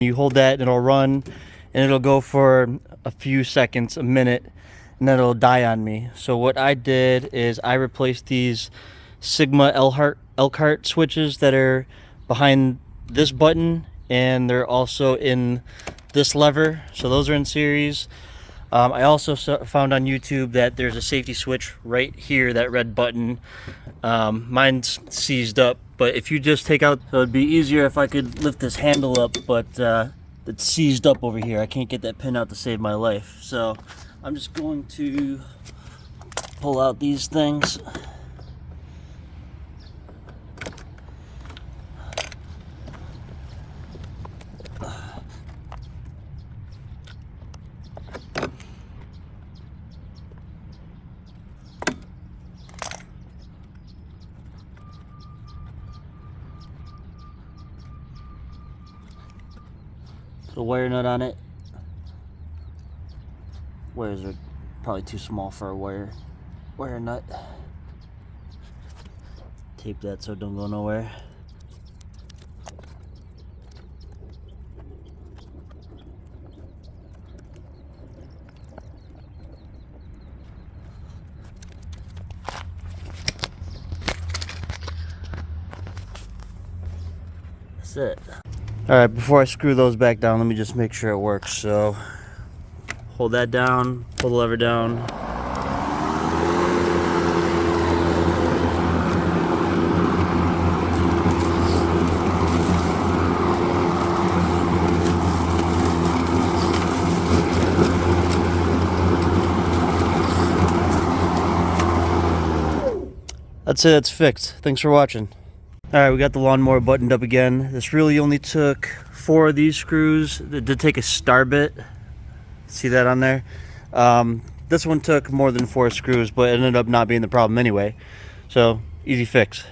You hold that and it'll run, and it'll go for a few seconds, a minute, and then it'll die on me. So what I did is I replaced these Sigma Elkhart switches that are behind this button, and they're also in this lever. So those are in series. I also found on YouTube that there's a safety switch right here, that red button. Mine's seized up, but if you just take out, so it'd be easier if I could lift this handle up, but it's seized up over here. I can't get that pin out to save my life. So I'm just going to pull out these things. The wire nut on it. Wires are probably too small for a wire nut. Tape that so it don't go nowhere. That's it. Alright, before I screw those back down, let me just make sure it works. So, hold that down, pull the lever down. That's it, it's fixed. Thanks for watching. Alright, we got the lawnmower buttoned up again. This really only took 4 of these screws. It did take a star bit. See that on there? This one took more than 4 screws, but it ended up not being the problem anyway. So, easy fix.